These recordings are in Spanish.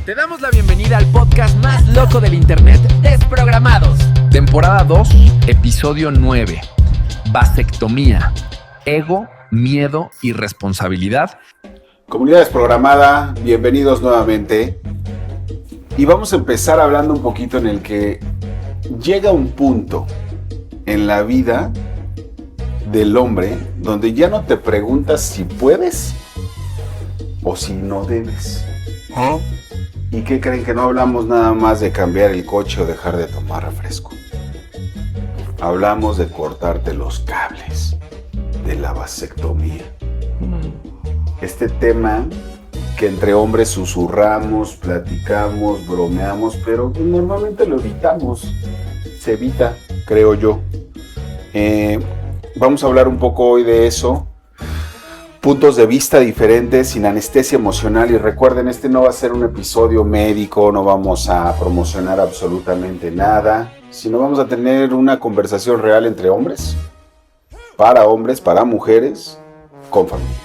Te damos la bienvenida al podcast más loco del internet, Desprogramados. Temporada 2, episodio 9. Vasectomía, ego, miedo y responsabilidad. Comunidad desprogramada, bienvenidos nuevamente. Y vamos a empezar hablando un poquito en el que llega un punto en la vida del hombre donde ya no te preguntas si puedes o si no debes. ¿Y qué creen? Que no hablamos nada más de cambiar el coche o dejar de tomar refresco. Hablamos de cortarte los cables, de la vasectomía. Este tema que entre hombres susurramos, platicamos, bromeamos, pero normalmente lo evitamos. Se evita, creo yo. Vamos a hablar un poco hoy de eso. Puntos de vista diferentes, sin anestesia emocional. Y recuerden, este no va a ser un episodio médico, no vamos a promocionar absolutamente nada, sino vamos a tener una conversación real entre hombres, para mujeres, con familia.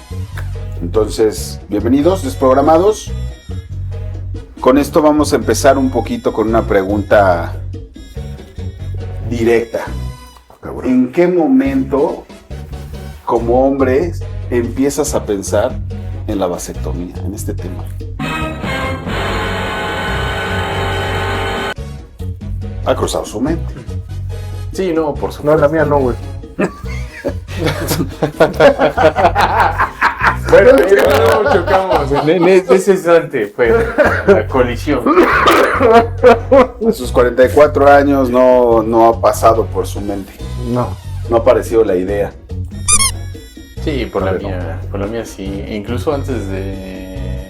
Entonces, bienvenidos, desprogramados. Con esto vamos a empezar un poquito con una pregunta directa. ¿En qué momento, como hombre, empiezas a pensar en la vasectomía, en este tema? Ha cruzado su mente. Sí, no, por supuesto. No, la mía no, güey. Bueno, no chocamos. En ese instante fue la colisión. A sus 44 años no ha pasado por su mente. No ha aparecido la idea. Sí, por la mía sí. Incluso antes de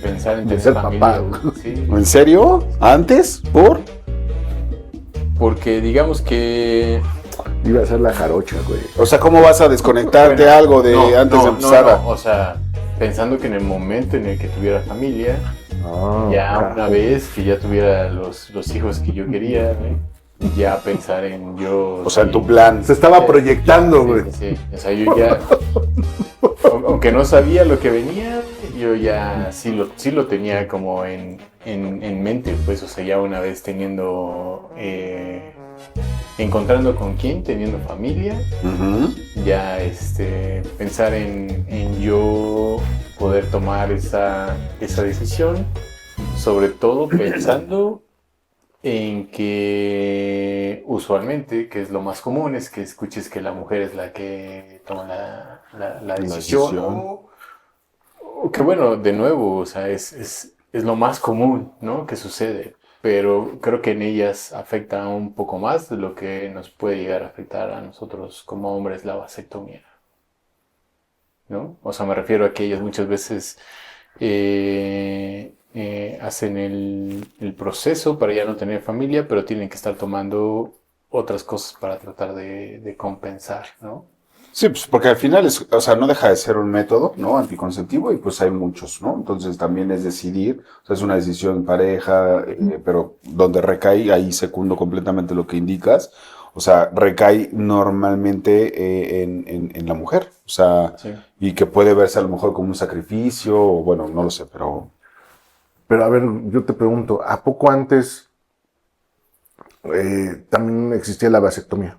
pensar en tener ser familia. papá. Sí. ¿En serio? ¿Antes? ¿Por? Porque digamos que... Iba a ser la jarocha, güey. O sea, ¿cómo vas a desconectarte algo de antes de empezar? No, o sea, pensando que en el momento en el que tuviera familia, una vez que ya tuviera los hijos que yo quería, ya pensar en yo... O sea, en tu plan. Se estaba proyectando, güey. Sí. O sea, yo ya... aunque no sabía lo que venía, yo ya sí lo tenía como en mente, pues, o sea, ya una vez teniendo... encontrando con quién, teniendo familia, ya pensar en yo poder tomar esa decisión, sobre todo pensando en que usualmente, que es lo más común, es que escuches que la mujer es la que toma la decisión. O que bueno, de nuevo, o sea, es lo más común, ¿no?, que sucede. Pero creo que en ellas afecta un poco más de lo que nos puede llegar a afectar a nosotros como hombres la vasectomía, ¿no? O sea, me refiero a que ellas muchas veces hacen el proceso para ya no tener familia, pero tienen que estar tomando otras cosas para tratar de compensar, ¿no? Sí, pues porque al final no deja de ser un método, ¿no?, anticonceptivo, y pues hay muchos, ¿no? Entonces también es decidir, o sea, es una decisión en pareja, pero donde recae, ahí secundo completamente lo que indicas, o sea, recae normalmente en la mujer, o sea, sí. Y que puede verse a lo mejor como un sacrificio, o bueno, no lo sé, pero... Pero a ver, yo te pregunto, ¿a poco antes también existía la vasectomía?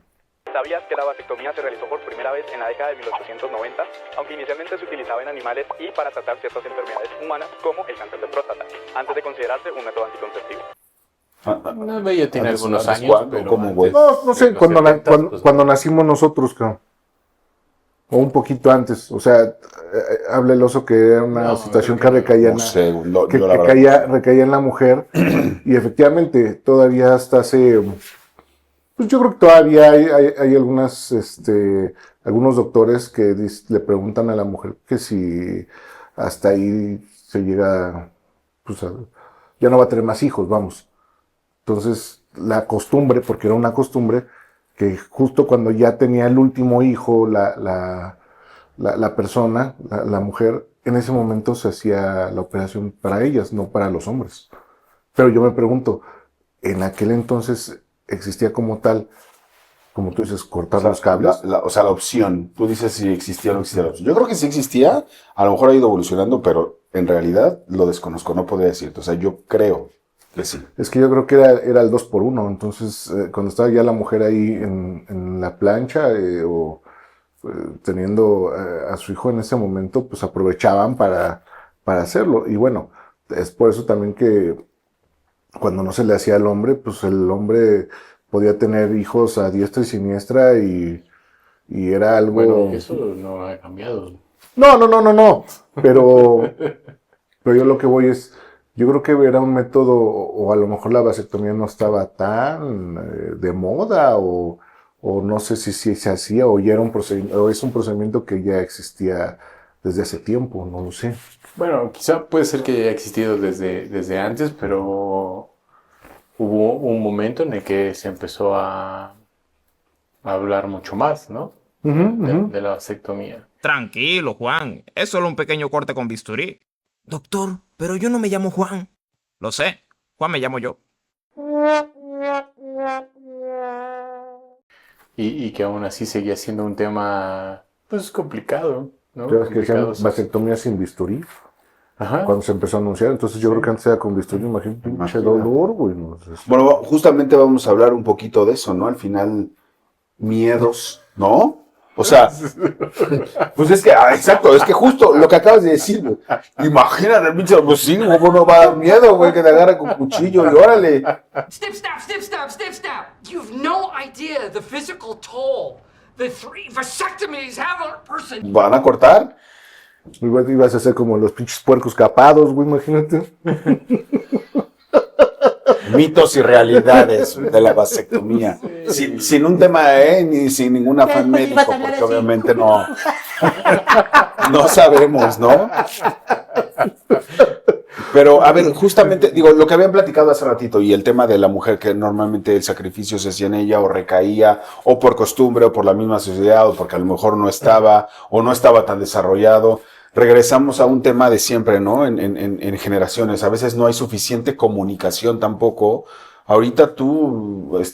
¿Sabías que la vasectomía se realizó por primera vez en la década de 1890? Aunque inicialmente se utilizaba en animales y para tratar ciertas enfermedades humanas como el cáncer de próstata, antes de considerarse un método anticonceptivo. No, ya tiene algunos años, pero ¿cómo, güey? No sé, cuando nacimos nosotros, creo. O un poquito antes, o sea, habla el oso que era una situación que recaía, recaía en la mujer, y efectivamente, todavía hasta hace... Pues yo creo que todavía hay algunos doctores que le preguntan a la mujer que si hasta ahí se llega, pues ya no va a tener más hijos, vamos. Entonces, la costumbre, porque era una costumbre, que justo cuando ya tenía el último hijo, la persona, la mujer, en ese momento se hacía la operación para ellas, no para los hombres. Pero yo me pregunto, en aquel entonces... existía como tal, como tú dices, cortar los cables. La opción. Tú dices si existía o no existía la opción. Yo creo que sí existía, a lo mejor ha ido evolucionando, pero en realidad lo desconozco, no podría decirte. O sea, yo creo que sí. Es que yo creo que era el 2x1. Entonces, cuando estaba ya la mujer ahí en la plancha o teniendo a su hijo en ese momento, pues aprovechaban para hacerlo. Y bueno, es por eso también que cuando no se le hacía al hombre, pues el hombre podía tener hijos a diestra y siniestra y era algo... Bueno, eso no ha cambiado. No. Pero yo lo que voy es, yo creo que era un método, o a lo mejor la vasectomía no estaba tan de moda, o no sé si se hacía, o ya era o es un procedimiento que ya existía desde hace tiempo, no lo sé. Bueno, quizá puede ser que haya existido desde antes, pero hubo un momento en el que se empezó a hablar mucho más, ¿no? De la vasectomía. Tranquilo, Juan. Es solo un pequeño corte con bisturí. Doctor, pero yo no me llamo Juan. Lo sé. Juan me llamo yo. Y que aún así seguía siendo un tema, pues, complicado, ¿no? ¿Sabes que decían vasectomía sin bisturí? Ajá. Cuando se empezó a anunciar, entonces yo creo que antes era con bisturí, imagínate, pinche dolor, güey. No sé. Bueno, justamente vamos a hablar un poquito de eso, ¿no? Al final, miedos, ¿no? O sea, pues es que, exacto, es que justo lo que acabas de decir, güey. Imagínate, pinche, pues sí, ¿cómo no va a dar miedo, güey, que te agarre con cuchillo y órale? Stop. You've no idea the physical toll the 3 vasectomies have on a person. ¿Van a cortar? Ibas a hacer como los pinches puercos capados, güey, imagínate. Mitos y realidades de la vasectomía. Sin un tema, ni sin ningún afán médico, porque obviamente no sabemos, ¿no? Pero, a ver, justamente, digo, lo que habían platicado hace ratito y el tema de la mujer, que normalmente el sacrificio se hacía en ella o recaía, o por costumbre, o por la misma sociedad, o porque a lo mejor no estaba, o no estaba tan desarrollado. Regresamos a un tema de siempre, ¿no? En generaciones. A veces no hay suficiente comunicación tampoco. Ahorita tú, o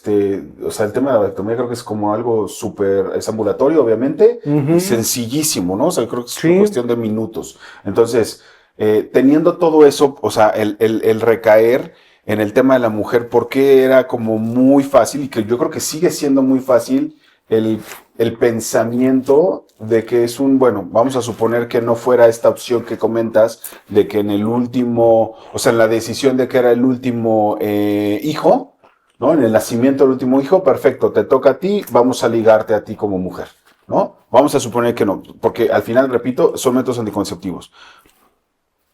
sea, el tema de la vasectomía creo que es como algo súper, es ambulatorio, obviamente, y sencillísimo, ¿no? O sea, creo que es una cuestión de minutos. Entonces, teniendo todo eso, o sea, el recaer en el tema de la mujer, ¿por qué era como muy fácil? Y que yo creo que sigue siendo muy fácil el pensamiento de que es bueno, vamos a suponer que no fuera esta opción que comentas, de que en el último, o sea, en la decisión de que era el último hijo, ¿no? En el nacimiento del último hijo, perfecto, te toca a ti, vamos a ligarte a ti como mujer, ¿no? Vamos a suponer que no, porque al final, repito, son métodos anticonceptivos.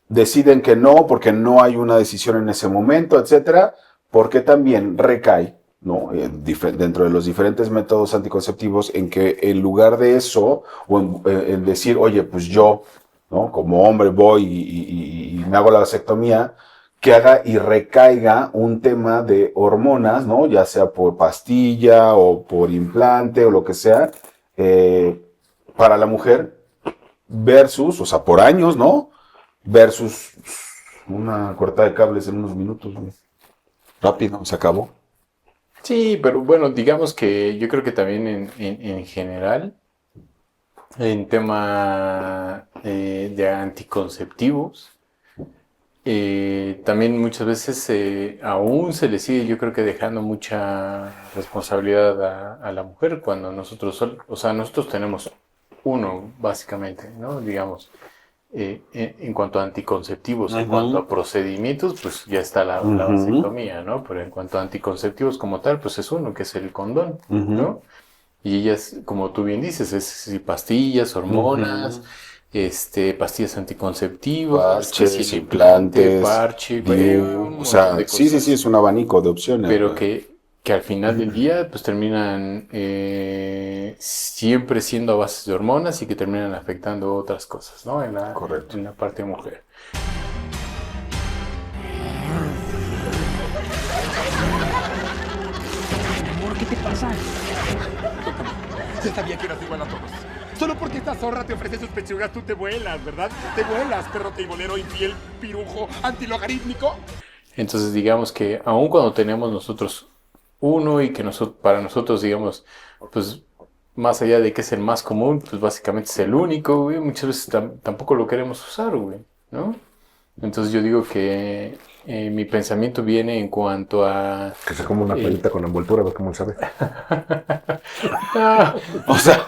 Deciden que no, porque no hay una decisión en ese momento, etcétera, porque también recae, ¿no? Dentro de los diferentes métodos anticonceptivos, en que en lugar de eso, o en decir, oye, pues yo, ¿no? Como hombre voy y me hago la vasectomía, que haga y recaiga un tema de hormonas, ¿no? Ya sea por pastilla o por implante o lo que sea, para la mujer, versus, o sea, por años, ¿no? Versus una cortada de cables en unos minutos, ¿no? Rápido, se acabó. Sí, pero bueno, digamos que yo creo que también en general, en tema de anticonceptivos, también muchas veces aún se le sigue, yo creo que dejando mucha responsabilidad a la mujer cuando nosotros tenemos uno, básicamente, ¿no? Digamos, en cuanto a anticonceptivos, en cuanto a procedimientos, pues ya está la vasectomía, ¿no? Pero en cuanto a anticonceptivos como tal, pues es uno, que es el condón, ¿no? Y ellas, como tú bien dices, es pastillas, hormonas, pastillas anticonceptivas, parches, implantes, parche, o sea, sí, es un abanico de opciones. Pero que al final del día pues terminan siempre siendo a base de hormonas y que terminan afectando otras cosas, ¿no? Correcto. En la parte de mujer. Amor, ¿qué te pasa? Yo sabía que eras igual a todos. Solo porque esta zorra te ofrece sus pechugas, tú te vuelas, ¿verdad? Te vuelas, perro teibolero, infiel, pirujo, antilogarítmico. Entonces digamos que aun cuando tenemos nosotros uno y que para nosotros, digamos, pues más allá de que es el más común, pues básicamente es el único, güey. Muchas veces tampoco lo queremos usar, güey, ¿no? Entonces yo digo que mi pensamiento viene en cuanto a... Que se come una palita con envoltura, a ver cómo sabe. O sea...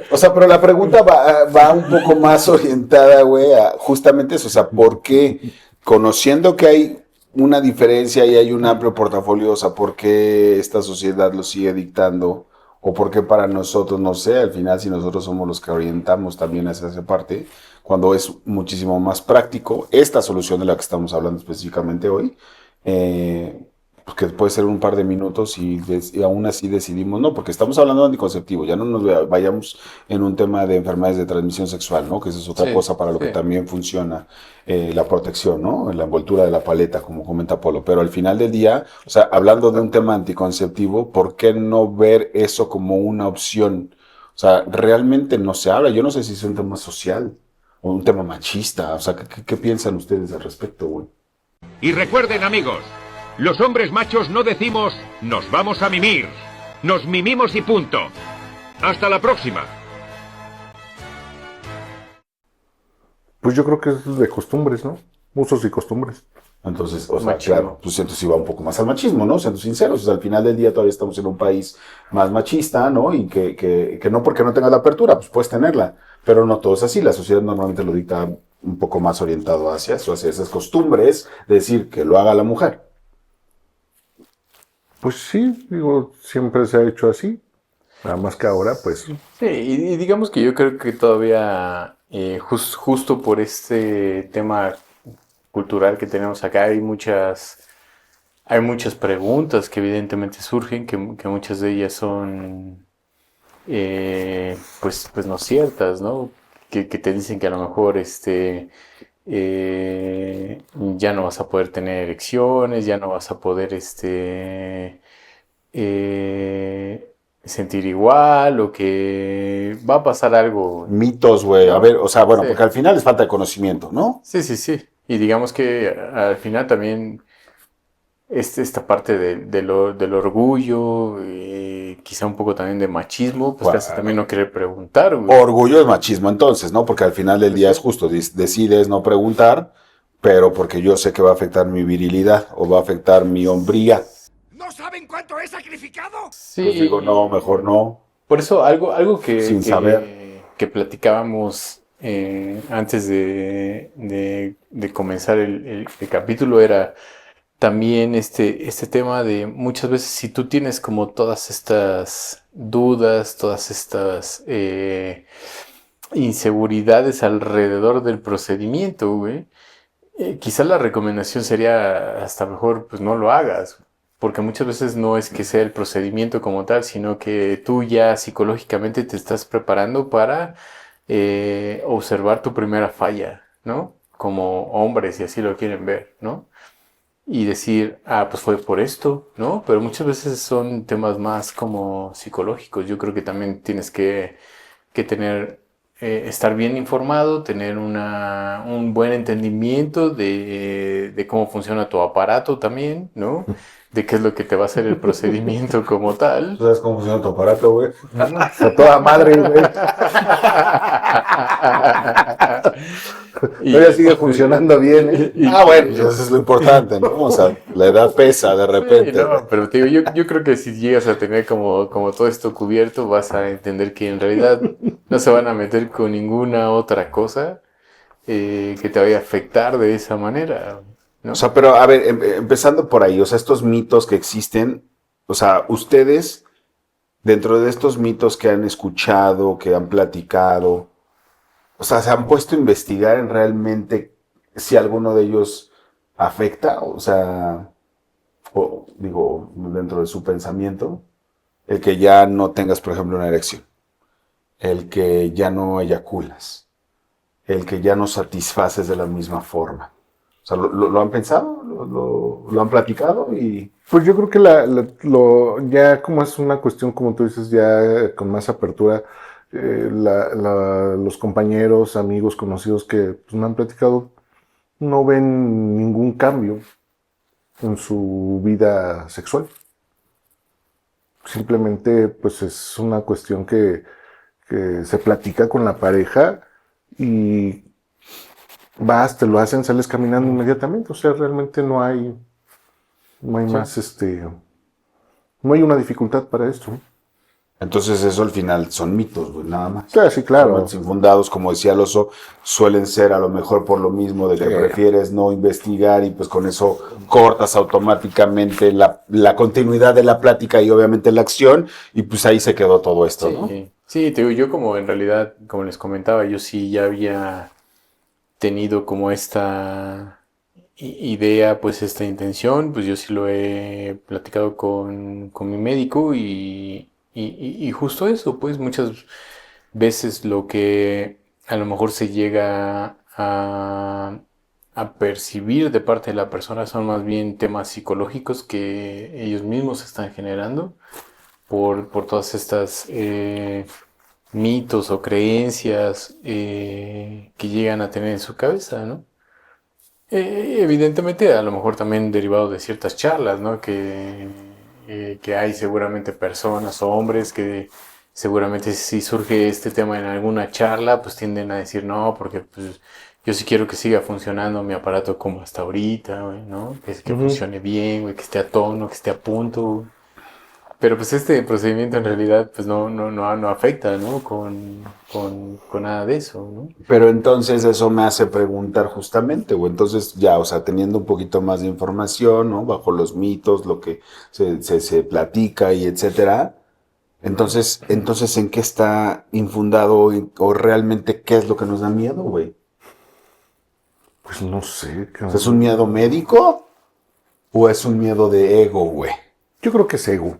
O sea, pero la pregunta va un poco más orientada, güey, a justamente eso. O sea, ¿por qué, conociendo que hay una diferencia y hay un amplio portafolio, o sea, por qué esta sociedad lo sigue dictando? ¿O por qué para nosotros, no sé, al final si nosotros somos los que orientamos también hacia esa parte, cuando es muchísimo más práctico esta solución de la que estamos hablando específicamente hoy? Pues que puede ser un par de minutos y aún así decidimos, no, porque estamos hablando de anticonceptivo, ya no nos vayamos en un tema de enfermedades de transmisión sexual, ¿no? Que esa es otra cosa para lo que también funciona la protección, ¿no? La envoltura de la paleta, como comenta Polo. Pero al final del día, o sea, hablando de un tema anticonceptivo, ¿por qué no ver eso como una opción? O sea, realmente no se habla. Yo no sé si es un tema social o un tema machista. O sea, ¿qué piensan ustedes al respecto, güey? Y recuerden, amigos, los hombres machos no decimos nos vamos a mimir. Nos mimimos y punto. Hasta la próxima. Pues yo creo que es de costumbres, ¿no? Usos y costumbres. Entonces, o sea, claro, pues entonces iba un poco más al machismo, ¿no? Siendo sinceros, o sea, al final del día todavía estamos en un país más machista, ¿no? Y que no porque no tengas la apertura, pues puedes tenerla, pero no todo es así, la sociedad normalmente lo dicta un poco más orientado hacia eso, hacia esas costumbres, de decir que lo haga la mujer. Pues sí, digo, siempre se ha hecho así, nada más que ahora, pues... Sí, y digamos que yo creo que todavía, justo por este tema cultural que tenemos acá, hay muchas preguntas que evidentemente surgen, que muchas de ellas son, pues no ciertas, ¿no? Que te dicen que a lo mejor, ya no vas a poder tener erecciones, ya no vas a poder, sentir igual, o que va a pasar algo. Mitos, güey, ¿no? A ver, o sea, bueno, sí. Porque al final es falta de conocimiento, ¿no? Sí. Y digamos que al final también esta parte del orgullo, quizá un poco también de machismo, pues casi también no querer preguntar, güey. Orgullo es machismo entonces, ¿no? Porque al final del día es justo, decides no preguntar, pero porque yo sé que va a afectar mi virilidad o va a afectar mi hombría. ¿No saben cuánto he sacrificado? Sí. Pues digo, no, mejor no. Por eso algo Sin saber. Que platicábamos antes de comenzar el capítulo era también este tema de muchas veces si tú tienes como todas estas dudas, todas estas inseguridades alrededor del procedimiento, güey, quizás la recomendación sería hasta mejor pues no lo hagas, porque muchas veces no es que sea el procedimiento como tal, sino que tú ya psicológicamente te estás preparando para observar tu primera falla, ¿no? Como hombres, si así lo quieren ver, ¿no? Y decir, pues fue por esto, ¿no? Pero muchas veces son temas más como psicológicos. Yo creo que también tienes que tener, estar bien informado, tener un buen entendimiento de cómo funciona tu aparato también, ¿no? De qué es lo que te va a hacer el procedimiento como tal. ¿Sabes cómo funciona tu aparato, güey? A toda madre, güey. Todavía sigue funcionando bien, ¿eh? Bueno, pues eso es lo importante, ¿no? O sea, la edad pesa de repente. Sí, no, pero te digo, yo creo que si llegas a tener como todo esto cubierto, vas a entender que en realidad no se van a meter con ninguna otra cosa que te vaya a afectar de esa manera, ¿no? O sea, pero a ver, empezando por ahí, o sea, estos mitos que existen, o sea, ustedes, dentro de estos mitos que han escuchado, que han platicado, o sea, ¿se han puesto a investigar en realmente si alguno de ellos afecta? O sea, digo, dentro de su pensamiento, el que ya no tengas, por ejemplo, una erección, el que ya no eyaculas, el que ya no satisfaces de la misma forma. O sea, ¿lo han pensado? ¿Lo han platicado? Pues yo creo que ya como es una cuestión, como tú dices, ya con más apertura, los compañeros, amigos, conocidos que pues, me han platicado no ven ningún cambio en su vida sexual. Simplemente pues es una cuestión que que se platica con la pareja y vas, te lo hacen, sales caminando inmediatamente. O sea, realmente no hay más, no hay una dificultad para esto. Entonces eso al final son mitos, güey, nada más. Sí, claro. Son infundados, como decía el oso, suelen ser a lo mejor por lo mismo de que prefieres no investigar y pues con eso cortas automáticamente la continuidad de la plática y obviamente la acción y pues ahí se quedó todo esto, ¿no? Sí, te digo, yo como en realidad, como les comentaba, yo sí ya había tenido como esta idea, pues esta intención, pues yo sí lo he platicado con mi médico y justo eso, pues muchas veces lo que a lo mejor se llega a percibir de parte de la persona son más bien temas psicológicos que ellos mismos están generando por todas estas mitos o creencias que llegan a tener en su cabeza, ¿no? Evidentemente, a lo mejor también derivado de ciertas charlas, ¿no? Que hay seguramente personas o hombres que seguramente si surge este tema en alguna charla, pues tienden a decir no, porque pues yo sí quiero que siga funcionando mi aparato como hasta ahorita, güey, ¿no? Que funcione bien, güey, que esté a tono, que esté a punto, güey. Pero pues este procedimiento en realidad pues no afecta, ¿no? Con nada de eso, ¿no? Pero entonces eso me hace preguntar justamente, o entonces ya, o sea, teniendo un poquito más de información, ¿no? Bajo los mitos, lo que se platica y etcétera, entonces, ¿en qué está infundado o realmente qué es lo que nos da miedo, güey? Pues no sé. O sea, ¿es un miedo médico o es un miedo de ego, güey? Yo creo que es ego.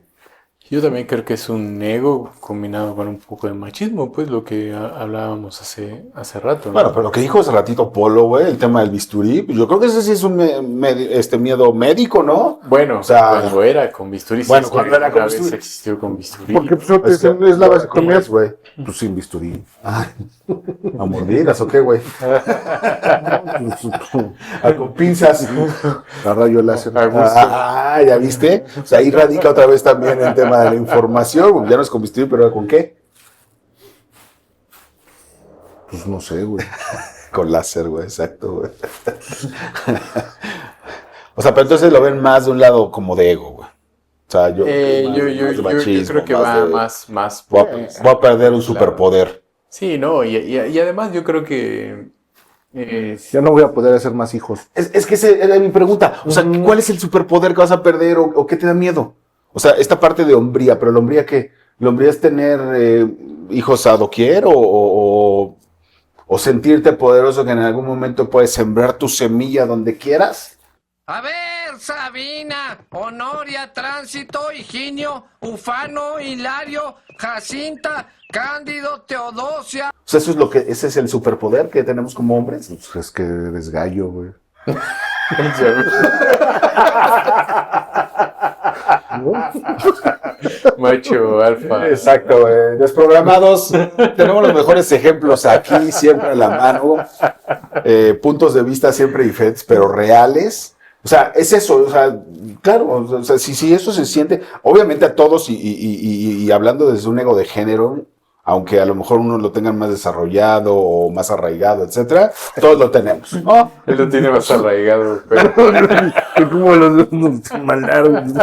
Yo también creo que es un ego combinado con un poco de machismo, pues lo que hablábamos hace rato, ¿no? Bueno, pero lo que dijo hace ratito Polo, güey, el tema del bisturí, pues yo creo que ese sí es un miedo médico, ¿no? Bueno, o sea, cuando era con bisturí. Bueno, cuando era con bisturí. Existió con bisturí. Porque pues, es la vasectomía, güey. Pues sin bisturí. ¿A mordidas o qué, güey? Con pinzas. A rayo láser. ¿Ya viste? O sea, ahí radica otra vez también el tema de la información. Ya no es con bisturí, pero ¿con qué? Pues no sé, güey. Con láser, güey, exacto, güey. O sea, pero entonces lo ven más de un lado como de ego, güey. O sea, yo creo que va más voy a perder un superpoder. Sí, no, y además yo creo que ya no voy a poder hacer más hijos. Es que esa era mi pregunta. O sea, ¿cuál es el superpoder que vas a perder o qué te da miedo? O sea, esta parte de hombría, pero la hombría, ¿qué? ¿La hombría es tener hijos a doquier o sentirte poderoso que en algún momento puedes sembrar tu semilla donde quieras? A ver, Sabina, Honoria, Tránsito, Higinio, Ufano, Hilario, Jacinta, Cándido, Teodosia. O sea, ese es el superpoder que tenemos como hombres. Pues es que eres gallo, güey. Macho alfa. Exacto, güey. Desprogramados. Tenemos los mejores ejemplos aquí, siempre a la mano. Puntos de vista siempre diferentes, pero reales. O sea, es eso, o sea, claro, o sea, si eso se siente, obviamente a todos y hablando desde un ego de género, aunque a lo mejor uno lo tengan más desarrollado o más arraigado, etcétera, todos lo tenemos. Oh, él lo tiene más arraigado, pero como los mandaron.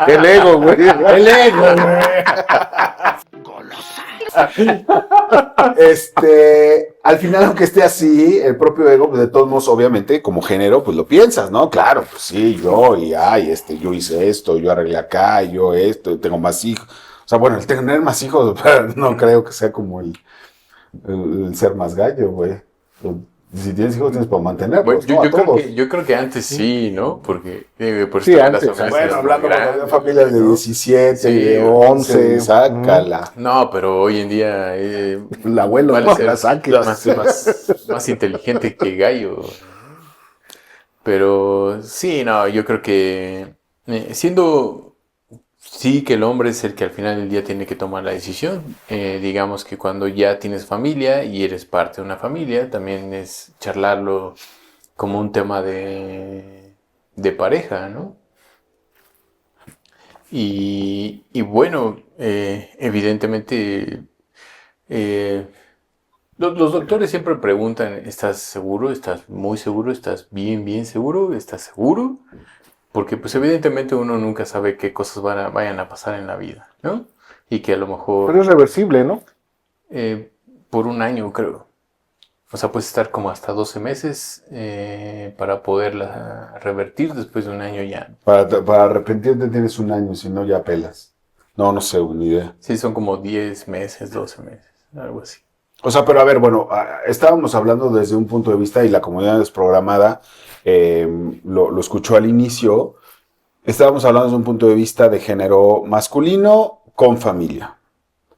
El ego, güey. El ego, güey. Al final, aunque esté así, el propio ego, pues de todos modos, obviamente, como género, pues lo piensas, ¿no? Claro, pues sí, yo yo hice esto, yo arreglé acá, yo esto, tengo más hijos. O sea, bueno, el tener más hijos, no creo que sea como el ser más gallo, güey. Si tienes hijos, tienes para mantenerlos. Bueno, yo creo que antes sí, ¿no? Porque por sí, antes. Bueno, hablando de familias de 17, sí, de 11, sácala. No, pero hoy en día el abuelo la saque. Más inteligente que gallo. Pero sí, no, yo creo que sí que el hombre es el que al final del día tiene que tomar la decisión. Digamos que cuando ya tienes familia y eres parte de una familia, también es charlarlo como un tema de pareja, ¿no? Y bueno, evidentemente Los doctores siempre preguntan, ¿estás seguro? ¿Estás muy seguro? ¿Estás bien seguro? ¿Estás seguro? Porque pues evidentemente uno nunca sabe qué cosas vayan a pasar en la vida, ¿no? Y que a lo mejor... Pero es reversible, ¿no? Por un año, creo. O sea, puedes estar como hasta 12 meses para poderla revertir después de un año ya. Para arrepentirte tienes un año, si no ya pelas. No sé, ni idea. Sí, son como 10 meses, 12 meses, algo así. O sea, pero a ver, bueno, estábamos hablando desde un punto de vista, y la comunidad desprogramada lo escuchó al inicio, estábamos hablando desde un punto de vista de género masculino con familia.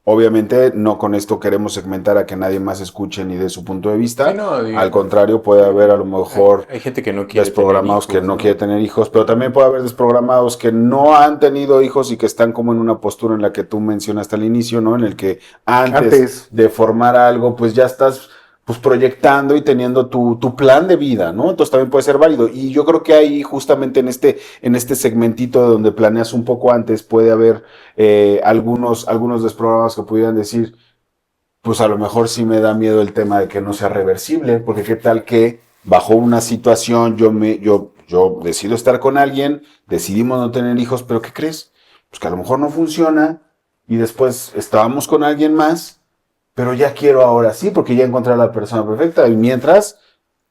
Obviamente, no con esto queremos segmentar a que nadie más escuche ni dé su punto de vista. Sí, no, digo, al contrario, puede haber a lo mejor hay gente que no quiere desprogramados tener hijos, que no quiere tener hijos, pero también puede haber desprogramados que no han tenido hijos y que están como en una postura en la que tú mencionaste al inicio, ¿no? En el que antes de formar algo, pues ya estás pues proyectando y teniendo tu plan de vida, ¿no? Entonces también puede ser válido. Y yo creo que ahí justamente en este segmentito donde planeas un poco antes puede haber algunos desprogramados que pudieran decir, pues a lo mejor sí me da miedo el tema de que no sea reversible, porque qué tal que bajo una situación yo decido estar con alguien, decidimos no tener hijos, pero ¿qué crees? Pues que a lo mejor no funciona y después estábamos con alguien más, pero ya quiero ahora sí, porque ya encontré a la persona perfecta. Y mientras,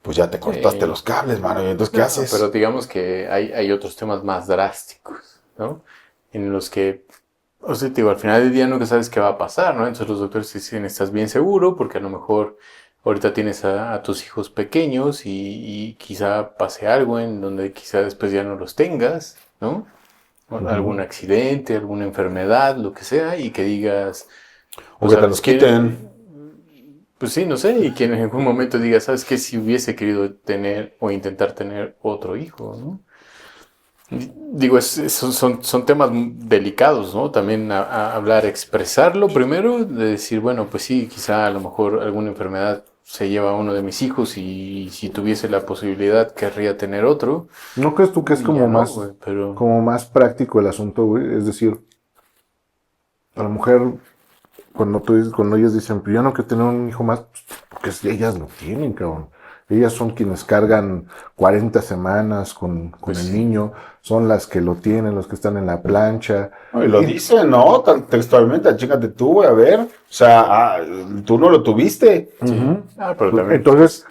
pues ya te cortaste los cables, mano. ¿Y entonces qué haces? Pero digamos que hay otros temas más drásticos, ¿no? En los que, o sea, digo, al final del día nunca sabes qué va a pasar, ¿no? Entonces los doctores dicen, estás bien seguro, porque a lo mejor ahorita tienes a tus hijos pequeños y quizá pase algo en donde quizá después ya no los tengas, ¿no? Algún accidente, alguna enfermedad, lo que sea, y que digas... O que te los quiten. Pues sí, no sé, y que en algún momento digas, ¿sabes qué? Si hubiese querido tener o intentar tener otro hijo, ¿no? Digo, son temas delicados, ¿no? También hablar, expresarlo primero, de decir, bueno, pues sí, quizá a lo mejor alguna enfermedad se lleva a uno de mis hijos y si tuviese la posibilidad querría tener otro. ¿No crees tú que es como más, güey, pero... como más práctico el asunto, güey? Es decir, a la mujer... Cuando ellas dicen, pero yo no quiero tener un hijo más, pues porque ellas lo tienen, cabrón. Ellas son quienes cargan 40 semanas con el niño, son las que lo tienen, los que están en la plancha. No, y lo dicen, ¿no? Textualmente, chécate tú, güey, a ver. O sea, tú no lo tuviste. Sí. Pero también. Entonces,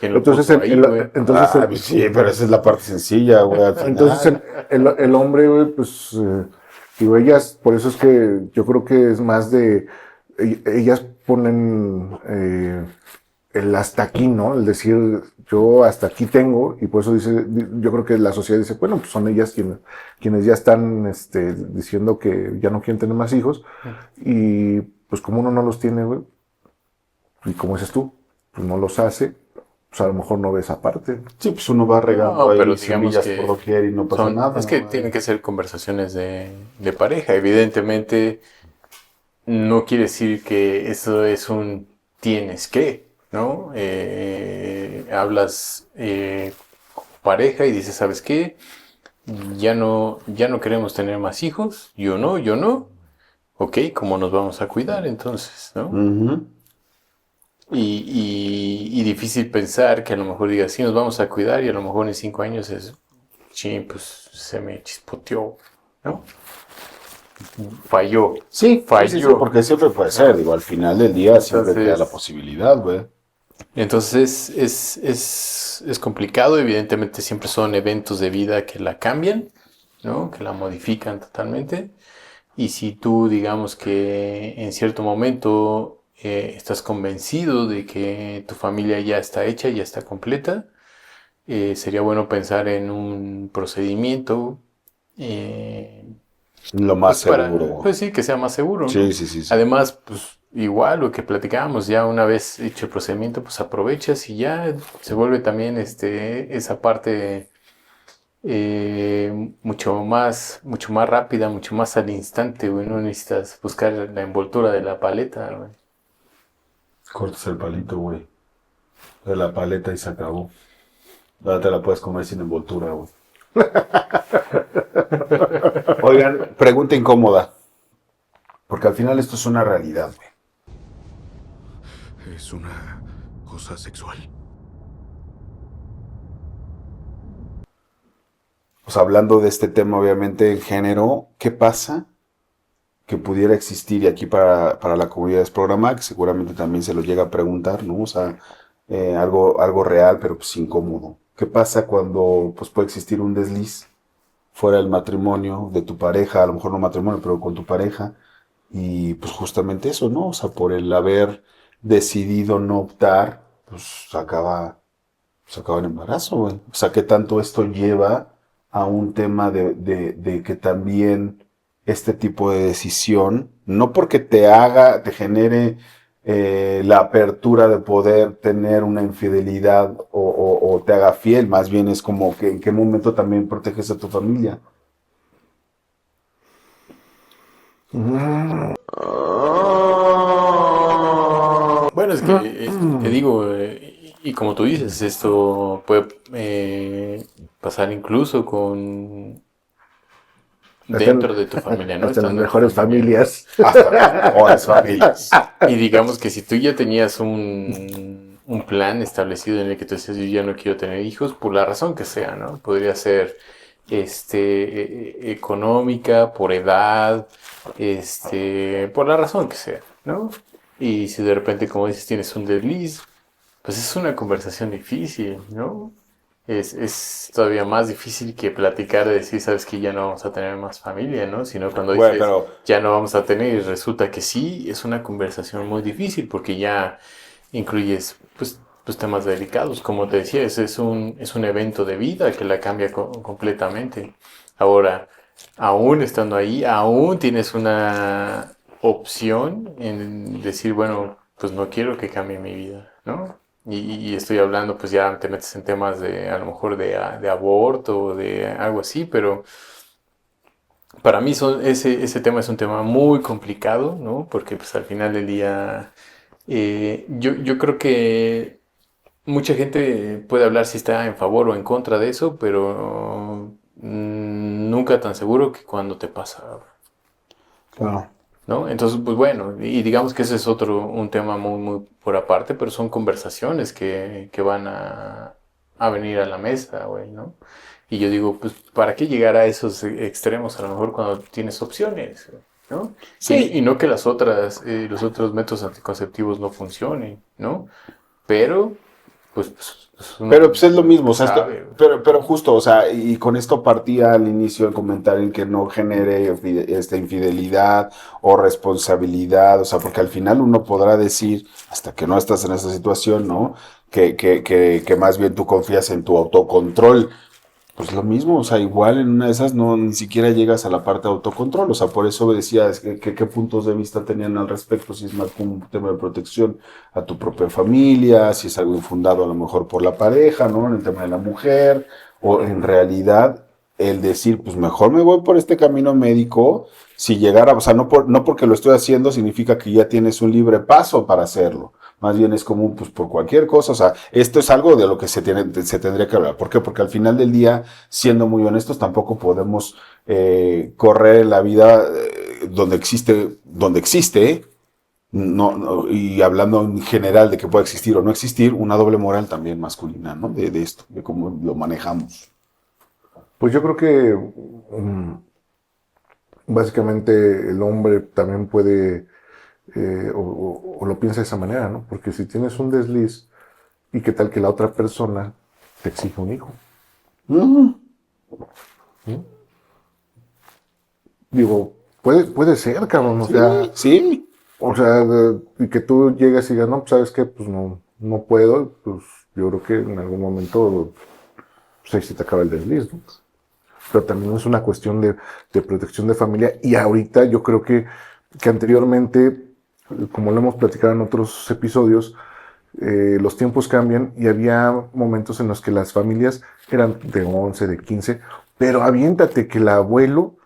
sí, pero esa es la parte sencilla, güey. Entonces, el hombre, güey, pues, digo, ellas, por eso es que yo creo que es más de... Ellas ponen el hasta aquí, ¿no? El decir, yo hasta aquí tengo, y por eso yo creo que la sociedad dice, bueno, pues son ellas quienes ya están diciendo que ya no quieren tener más hijos, y pues como uno no los tiene, güey, y como dices tú, pues no los hace, pues a lo mejor no ve esa parte. Sí, pues uno va regando ahí pero semillas por doquier y no pasa nada. Es que tienen que ser conversaciones de pareja, evidentemente. No quiere decir que eso es un tienes que, ¿no? Hablas con pareja y dices, ¿sabes qué? Ya no queremos tener más hijos. Yo no. Ok, ¿cómo nos vamos a cuidar entonces, no? Uh-huh. Y difícil pensar que a lo mejor digas, sí, nos vamos a cuidar y a lo mejor en 5 años pues se me chispoteó, ¿no? Falló. Sí, porque siempre puede ser, digo, al final del día siempre te da la posibilidad, güey. Entonces es complicado, evidentemente siempre son eventos de vida que la cambian, ¿no? Que la modifican totalmente. Y si tú, digamos que en cierto momento estás convencido de que tu familia ya está hecha, ya está completa, sería bueno pensar en un procedimiento lo más seguro. Pues sí, que sea más seguro, ¿no? Sí. Además, pues igual lo que platicábamos, ya una vez hecho el procedimiento, pues aprovechas y ya se vuelve también esa parte mucho más rápida, mucho más al instante, güey. No necesitas buscar la envoltura de la paleta, güey. Cortas el palito, güey, de la paleta y se acabó. Ahora te la puedes comer sin envoltura, güey. Oigan, pregunta incómoda, porque al final esto es una realidad, güey. Es una cosa sexual. Pues hablando de este tema, obviamente, en género, ¿qué pasa que pudiera existir? Y aquí para la comunidad es programa, que seguramente también se lo llega a preguntar, ¿no? O sea, algo real, pero pues incómodo. ¿Qué pasa cuando pues, puede existir un desliz fuera del matrimonio de tu pareja, a lo mejor no matrimonio, pero con tu pareja? Y pues justamente eso, ¿no? O sea, por el haber decidido no optar, pues acaba en embarazo, güey. O sea, ¿qué tanto esto lleva a un tema de que también este tipo de decisión, no porque te genere la apertura de poder tener una infidelidad o te haga fiel, más bien es como que en qué momento también proteges a tu familia? Bueno, es que te digo, y como tú dices, esto puede pasar incluso con dentro de tu familia, ¿no? Hasta las mejores familias. Hasta las mejores familias. Y digamos que si tú ya tenías un plan establecido en el que tú decías, yo ya no quiero tener hijos, por la razón que sea, ¿no? Podría ser económica, por edad, por la razón que sea, ¿no? Y si de repente, como dices, tienes un desliz, pues es una conversación difícil, ¿no? Es todavía más difícil que platicar de decir, sabes que ya no vamos a tener más familia, ¿no? Sino cuando dices, Bueno, ya no vamos a tener, y resulta que sí, es una conversación muy difícil porque ya incluyes, pues temas delicados. Como te decía, es un evento de vida que la cambia completamente. Ahora, aún estando ahí, aún tienes una opción en decir, bueno, pues no quiero que cambie mi vida, ¿no? Y estoy hablando, pues ya te metes en temas a lo mejor de aborto o de algo así, pero para mí ese tema es un tema muy complicado, ¿no? Porque pues al final del día, yo creo que mucha gente puede hablar si está en favor o en contra de eso, pero nunca tan seguro que cuando te pasa. claro. ¿No? Entonces, pues bueno, y digamos que ese es un tema muy, muy por aparte, pero son conversaciones que van a venir a la mesa, güey, ¿no? Y yo digo, pues, ¿para qué llegar a esos extremos a lo mejor cuando tienes opciones, ¿no? Sí. Y no que los otros métodos anticonceptivos no funcionen, ¿no? Pero, pues Pero pues es lo mismo, o sea, pero justo, o sea, y con esto partía al inicio el comentario en que no genere infidelidad o responsabilidad, o sea, porque al final uno podrá decir, hasta que no estás en esa situación, ¿no? Que más bien tú confías en tu autocontrol. Pues lo mismo, o sea, igual en una de esas ni siquiera llegas a la parte de autocontrol, o sea, por eso decía qué puntos de vista tenían al respecto, si es más como un tema de protección a tu propia familia, si es algo infundado a lo mejor por la pareja, ¿no? En el tema de la mujer, o en realidad el decir, pues mejor me voy por este camino médico, si llegara, o sea, no porque lo estoy haciendo significa que ya tienes un libre paso para hacerlo. Más bien es como, pues, por cualquier cosa. O sea, esto es algo de lo que se tendría que hablar. ¿Por qué? Porque al final del día, siendo muy honestos, tampoco podemos correr la vida donde existe, y hablando en general de que pueda existir o no existir, una doble moral también masculina, ¿no? De esto, de cómo lo manejamos. Pues yo creo que básicamente el hombre también puede... o lo piensa de esa manera, ¿no? Porque si tienes un desliz, ¿y qué tal que la otra persona te exige un hijo? ¿Sí? Digo, puede ser, cabrón, o sea... Sí. O sea, y que tú llegas y digas, no, pues, ¿sabes qué? Pues no puedo, pues yo creo que en algún momento, pues ahí se te acaba el desliz, ¿no? Pero también es una cuestión de protección de familia, y ahorita yo creo que anteriormente, como lo hemos platicado en otros episodios, los tiempos cambian y había momentos en los que las familias eran de 11, de 15, pero aviéntate que el abuelo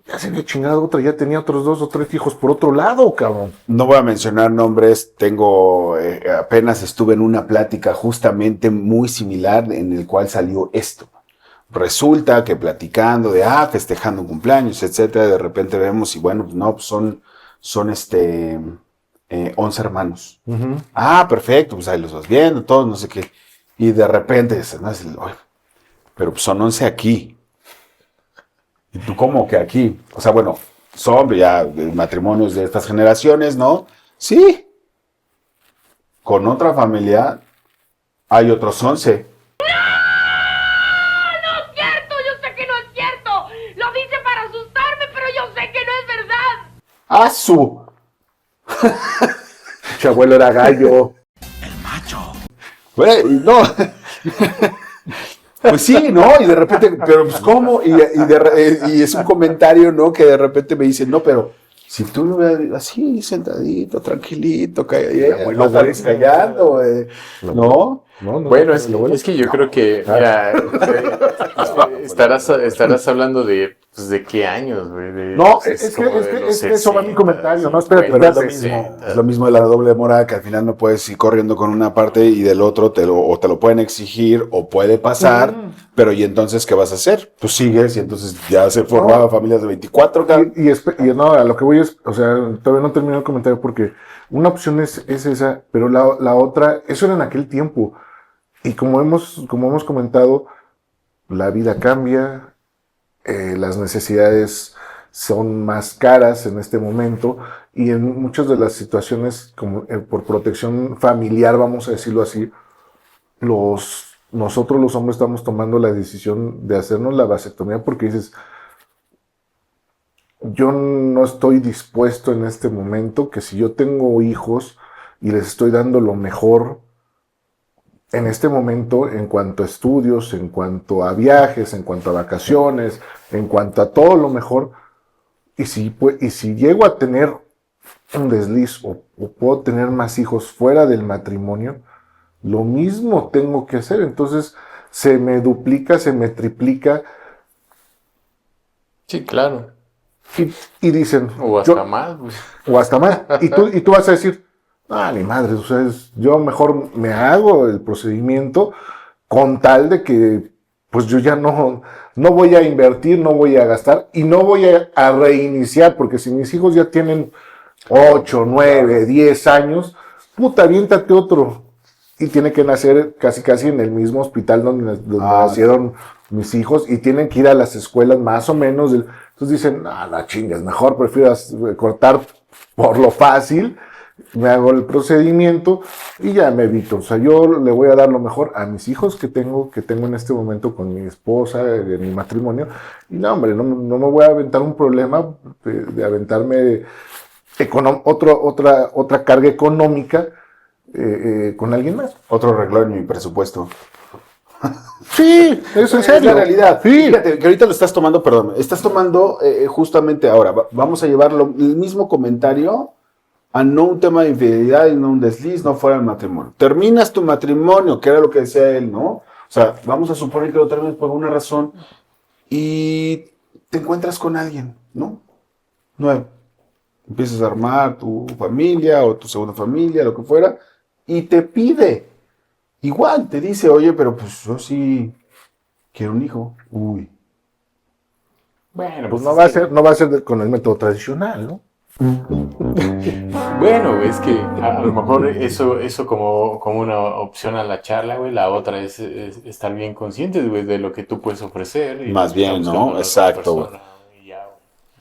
ya se había chingado otra, ya tenía otros 2 o 3 hijos por otro lado, cabrón. No voy a mencionar nombres, apenas estuve en una plática justamente muy similar en el cual salió esto. Resulta que platicando festejando un cumpleaños, etcétera, de repente vemos y bueno, pues no, pues son 11 hermanos. Ah, perfecto, pues ahí los vas viendo, todos, no sé qué. Y de repente dices, no, pero pues son 11 aquí. ¿Y tú cómo que aquí? O sea, bueno, son ya matrimonios de estas generaciones, ¿no? Sí. Con otra familia hay otros 11. ¡No! ¡No es cierto! Yo sé que no es cierto. Lo dice para asustarme, pero yo sé que no es verdad. ¡Ah, su! Su abuelo era gallo. El macho. Güey, no. Pues sí, ¿no? Y de repente, pero pues ¿cómo? Y es un comentario, ¿no? Que de repente me dicen, no, pero si tú lo ves así, sentadito, tranquilito, no estás callando, ¿no? Bueno, es que yo creo que mira, estarás hablando de qué años, güey. No, es que eso va mi comentario, no, espérate, pero es lo mismo de la doble moral, que al final no puedes ir corriendo con una parte y del otro te lo pueden exigir o puede pasar, pero ¿y entonces qué vas a hacer? Pues sigues y entonces ya se formaban familias de 24, cabrón. Y no, a lo que voy es, o sea, todavía no termino el comentario porque una opción es esa, pero la otra, eso era en aquel tiempo. Y como hemos comentado, la vida cambia, las necesidades son más caras en este momento y en muchas de las situaciones, como por protección familiar, vamos a decirlo así, nosotros los hombres estamos tomando la decisión de hacernos la vasectomía porque dices, yo no estoy dispuesto en este momento que si yo tengo hijos y les estoy dando lo mejor en este momento, en cuanto a estudios, en cuanto a viajes, en cuanto a vacaciones, en cuanto a todo lo mejor, y si llego a tener un desliz o puedo tener más hijos fuera del matrimonio, lo mismo tengo que hacer. Entonces se me duplica, se me triplica. Sí, claro. Y dicen... O hasta más. Pues. O hasta más. Y tú vas a decir... ni madre, o sea, yo mejor me hago el procedimiento con tal de que pues yo ya no voy a invertir, no voy a gastar y no voy a reiniciar, porque si mis hijos ya tienen 8, 9, 10 años, puta, aviéntate otro. Y tiene que nacer casi en el mismo hospital donde nacieron mis hijos y tienen que ir a las escuelas más o menos. Entonces dicen, no chingas, mejor prefiero cortar por lo fácil. Me hago el procedimiento y ya me evito. O sea, yo le voy a dar lo mejor a mis hijos que tengo en este momento con mi esposa, de mi matrimonio. Y no, hombre, no me voy a aventar un problema de aventarme otra carga económica con alguien más. Otro renglón en mi presupuesto. Sí, eso en serio. Es la realidad. Sí. Fíjate que ahorita lo estás tomando, justamente ahora. Vamos a llevar el mismo comentario a no un tema de infidelidad y no un desliz, no fuera el matrimonio. Terminas tu matrimonio, que era lo que decía él, ¿no? O sea, vamos a suponer que lo terminas por una razón y te encuentras con alguien, ¿no? Nuevo. Empiezas a armar tu familia o tu segunda familia, lo que fuera, y te pide. Igual te dice, oye, pero pues yo sí quiero un hijo. Uy. Bueno, pues no va a ser con el método tradicional, ¿no? Bueno, es que a lo mejor eso como una opción a la charla, güey. La otra es estar bien conscientes, güey, de lo que tú puedes ofrecer. Y más bien, ¿no? Exacto, güey.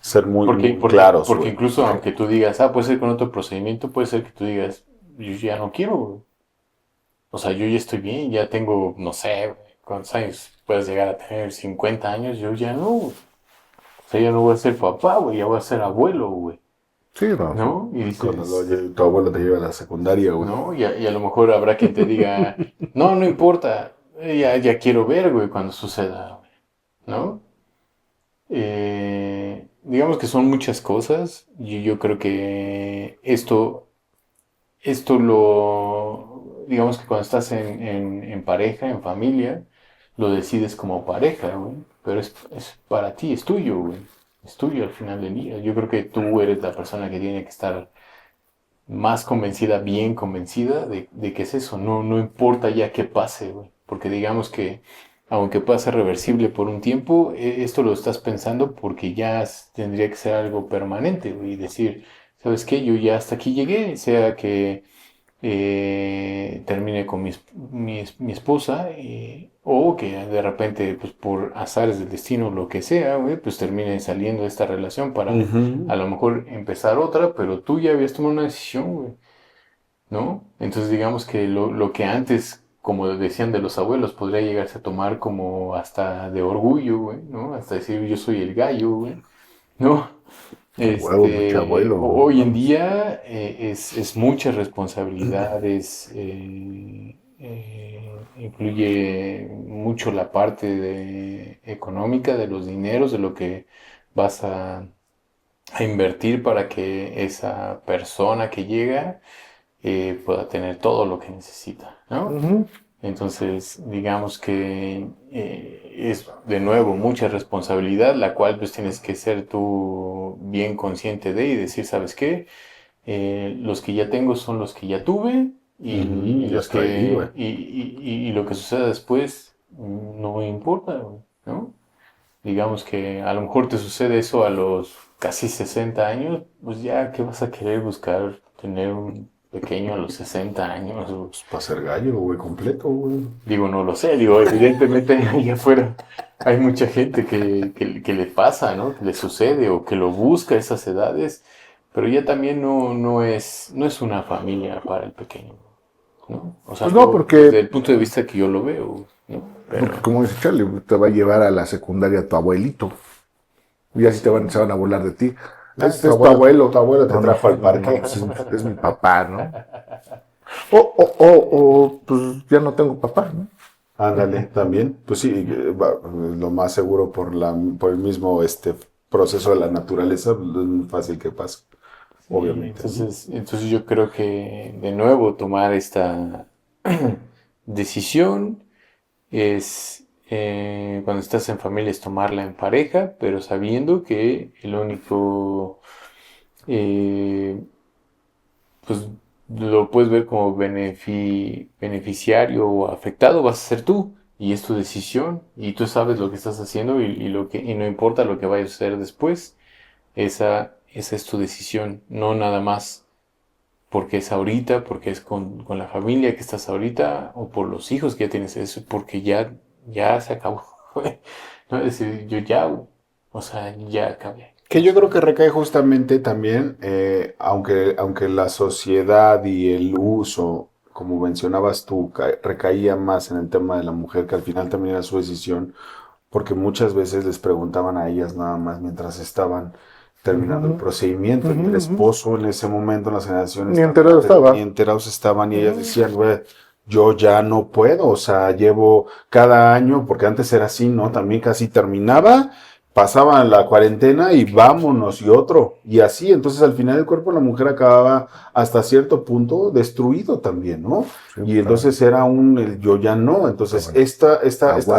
Ser muy claros, porque incluso aunque tú digas, puede ser con otro procedimiento, puede ser que tú digas, yo ya no quiero, güey. O sea, yo ya estoy bien, ya tengo, no sé, ¿cuántos años? Puedes llegar a tener 50 años, yo ya no. O sea, ya no voy a ser papá, güey, ya voy a ser abuelo, güey. Sí, ¿no? Y dices, tu abuelo te lleva a la secundaria, güey. ¿No? Y a lo mejor habrá quien te diga, no importa, ya quiero ver, güey, cuando suceda, güey. ¿No? Digamos que son muchas cosas y yo creo que esto digamos que cuando estás en pareja, en familia, lo decides como pareja, güey, pero es para ti, es tuyo, güey. Es tuyo al final del día. Yo creo que tú eres la persona que tiene que estar más convencida, bien convencida de que es eso. No importa ya qué pase, güey. Porque digamos que aunque pueda ser reversible por un tiempo, esto lo estás pensando porque ya tendría que ser algo permanente, güey. Y decir, ¿sabes qué? Yo ya hasta aquí llegué, sea que termine con mi esposa, o que de repente, pues por azares del destino, lo que sea, güey, pues termine saliendo de esta relación para a lo mejor empezar otra, pero tú ya habías tomado una decisión, güey, ¿no? Entonces digamos que lo que antes, como decían de los abuelos, podría llegarse a tomar como hasta de orgullo, güey, ¿no? Hasta decir yo soy el gallo, güey, ¿no? Hoy en día es muchas responsabilidades, incluye mucho la parte económica de los dineros, de lo que vas a invertir para que esa persona que llega pueda tener todo lo que necesita, ¿no? Entonces, digamos que es de nuevo mucha responsabilidad, la cual pues tienes que ser tú bien consciente de y decir, ¿sabes qué? Los que ya tengo son los que ya tuve y lo que suceda después no me importa, ¿no? Digamos que a lo mejor te sucede eso a los casi 60 años, pues ya, ¿qué vas a querer buscar? Tener un pequeño a los 60 años. Pues para ser gallo, güey, completo, güey. Digo, no lo sé, digo, evidentemente ahí afuera hay mucha gente que le pasa, ¿no? Que le sucede o que lo busca a esas edades, pero ya también no es una familia para el pequeño, ¿no? O sea, pues no, porque desde el punto de vista que yo lo veo, ¿no? Pero, porque como dice Charlie, te va a llevar a la secundaria tu abuelito. Y así se van a burlar de ti. Este es tu abuelo. Tu abuelo te trajo al parque. Es mi papá, ¿no? O pues ya no tengo papá, ¿no? Ándale, también. Pues sí, lo más seguro por el mismo proceso de la naturaleza, es muy fácil que pase, obviamente. Entonces yo creo que de nuevo tomar esta decisión es, cuando estás en familia, es tomarla en pareja, pero sabiendo que el único, pues lo puedes ver como beneficiario o afectado vas a ser tú, y es tu decisión, y tú sabes lo que estás haciendo y no importa lo que vaya a suceder después, esa es tu decisión, no nada más porque es ahorita, porque es con la familia que estás ahorita, o por los hijos que ya tienes, eso porque ya se acabó. No es decir, ya acabé. Que yo creo que recae justamente también, aunque la sociedad y el uso, como mencionabas tú, recaía más en el tema de la mujer, que al final también era su decisión, porque muchas veces les preguntaban a ellas nada más mientras estaban terminando el procedimiento, y el esposo en ese momento, en las generaciones ni enterados estaban, y ellas decían, güey, yo ya no puedo, o sea, llevo cada año, porque antes era así, ¿no? También casi terminaba, pasaban la cuarentena y vámonos, y así, entonces al final el cuerpo de la mujer acababa hasta cierto punto destruido también, ¿no? Sí, y entonces era el yo ya no, entonces esta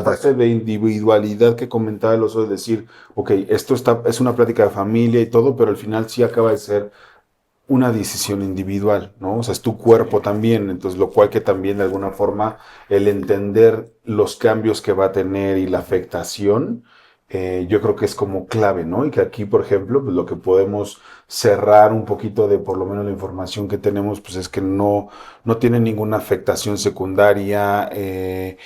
parte de individualidad que comentaba el oso, de decir, ok, esto es una plática de familia y todo, pero al final sí acaba de ser una decisión individual, ¿no? O sea, es tu cuerpo también, entonces lo cual que también de alguna forma el entender los cambios que va a tener y la afectación, yo creo que es como clave, ¿no? Y que aquí, por ejemplo, pues lo que podemos cerrar un poquito de por lo menos la información que tenemos, pues es que no tiene ninguna afectación secundaria en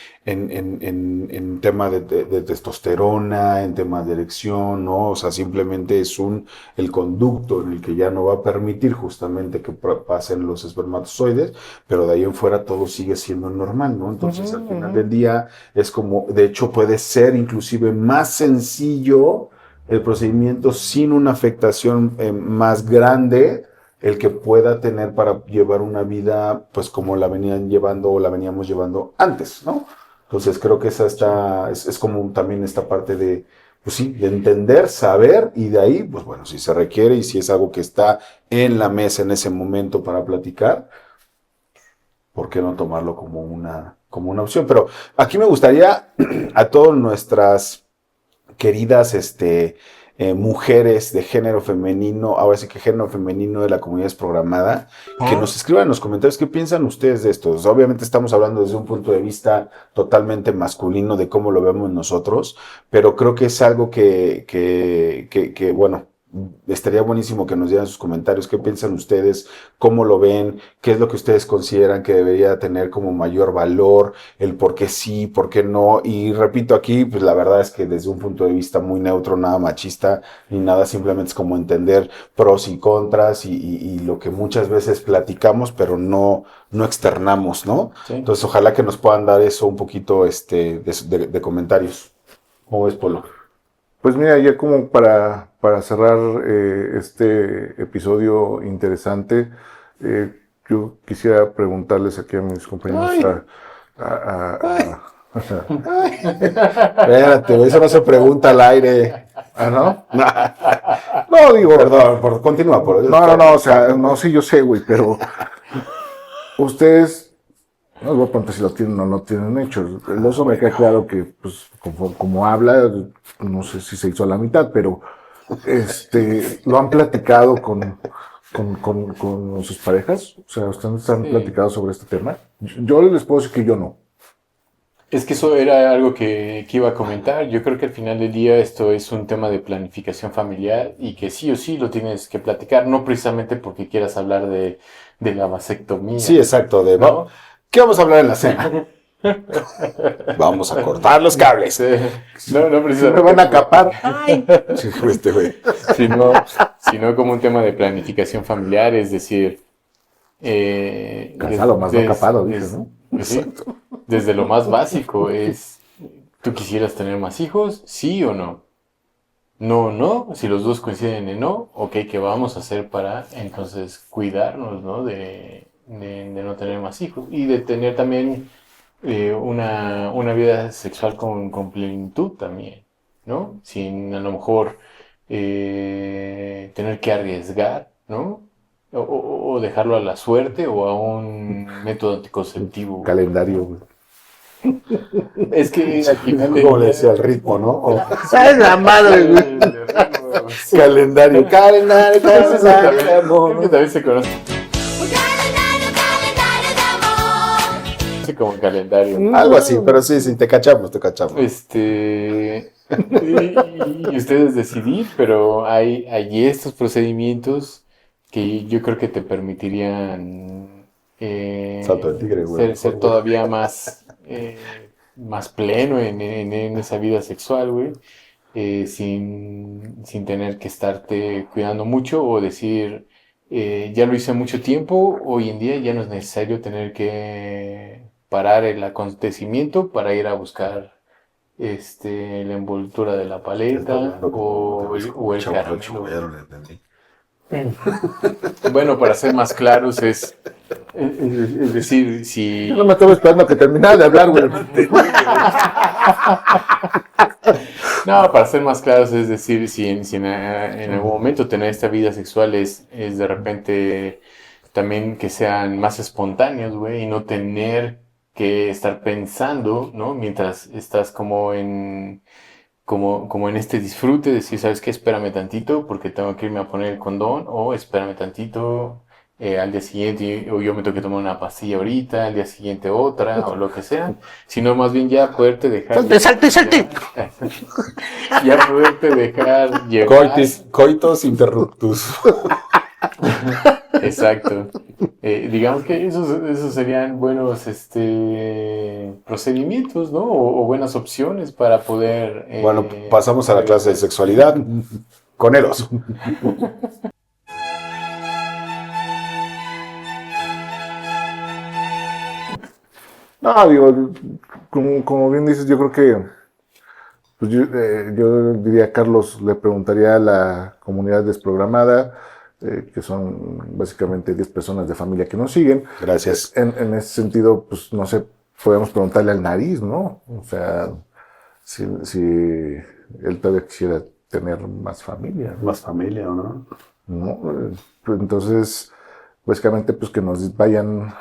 tema de testosterona, en tema de erección, ¿no? O sea, simplemente es el conducto en el que ya no va a permitir justamente que pasen los espermatozoides, pero de ahí en fuera todo sigue siendo normal, ¿no? Entonces, al final del día es como, de hecho, puede ser inclusive más sencillo el procedimiento sin una afectación más grande, el que pueda tener para llevar una vida, pues como la venían llevando o la veníamos llevando antes, ¿no? Entonces creo que esa es como también esta parte de, pues sí, de entender, saber, y de ahí, pues bueno, si se requiere y si es algo que está en la mesa en ese momento para platicar, ¿por qué no tomarlo como una opción? Pero aquí me gustaría a todas nuestras queridas mujeres de género femenino, ahora sí que género femenino de la comunidad desprogramada, que nos escriban en los comentarios qué piensan ustedes de esto. Obviamente estamos hablando desde un punto de vista totalmente masculino de cómo lo vemos nosotros, pero creo que es algo que bueno, estaría buenísimo que nos dieran sus comentarios, qué piensan ustedes, cómo lo ven, qué es lo que ustedes consideran que debería tener como mayor valor, el por qué sí, por qué no. Y repito aquí, pues la verdad es que desde un punto de vista muy neutro, nada machista ni nada, simplemente es como entender pros y contras y lo que muchas veces platicamos, pero no externamos, ¿no? Sí. Entonces ojalá que nos puedan dar eso un poquito de comentarios. ¿Cómo ves, Polo? Pues mira, ya como para cerrar este episodio interesante, yo quisiera preguntarles aquí a mis compañeros Espérate, eso no se pregunta al aire. ¿Ah, no? No, digo... Perdón, continúa. No, o sea, no, sí, yo sé, güey, pero ustedes... No les voy a preguntar si lo tienen o no tienen hecho. El oso me queda claro que, pues, como habla, no sé si se hizo a la mitad, pero lo han platicado con sus parejas. O sea, ¿ustedes han platicado sobre este tema? Yo les puedo decir que yo no. Es que eso era algo que iba a comentar. Yo creo que al final del día esto es un tema de planificación familiar y que sí o sí lo tienes que platicar, no precisamente porque quieras hablar de la vasectomía. Sí, exacto, ¿no? ¿Qué vamos a hablar en la cena? Vamos a cortar los cables. No, precisamente. Me van a capar. Ay. güey. Sino como un tema de planificación familiar, es decir... Casado más no capado, dices, ¿no? Sí, desde lo más básico es, ¿tú quisieras tener más hijos? ¿Sí o no? No. Si los dos coinciden en no, ok, ¿qué vamos a hacer para entonces cuidarnos, ¿no? De no tener más hijos y de tener también una vida sexual con plenitud también, ¿no? Sin a lo mejor tener que arriesgar, ¿no? O dejarlo a la suerte o a un método anticonceptivo. Calendario, güey. Es que al final... Como le decía, el ritmo, ¿no? ¿Sabes la madre, güey? Calendario. Creo que también se conoce. Como calendario. Algo así, pero sí, te cachamos. Y ustedes decidir, pero hay estos procedimientos que yo creo que te permitirían Salto del tigre, güey. ser todavía más pleno en esa vida sexual, güey, sin tener que estarte cuidando mucho o decir, ya lo hice mucho tiempo, hoy en día ya no es necesario tener que parar el acontecimiento para ir a buscar la envoltura de la paleta o el caramelo. Bueno, para ser más claros es decir, si... Yo no me estaba esperando a que terminara de hablar, güey. No, para ser más claros es decir, si en algún momento tener esta vida sexual es de repente también que sean más espontáneos, güey, y no tener que estar pensando, ¿no? Mientras estás como en este disfrute, decir, ¿sabes qué? Espérame tantito porque tengo que irme a poner el condón, o espérame tantito al día siguiente, o yo me tengo que tomar una pastilla ahorita, al día siguiente otra, o lo que sea, sino más bien ya poderte dejar... ¡Salte! Ya poderte dejar llevar... Coitus interruptus. Exacto. Digamos que esos serían buenos procedimientos, ¿no? O buenas opciones para poder... Bueno, pasamos a la clase de sexualidad con el oso. No, digo, como bien dices, yo creo que pues yo diría, Carlos, le preguntaría a la comunidad desprogramada, que son básicamente 10 personas de familia que nos siguen. Gracias. En ese sentido, pues no sé, podemos preguntarle al nariz, ¿no? O sea, si él todavía quisiera tener más familia. ¿Más familia o no? No, pues entonces, básicamente, pues que nos vayan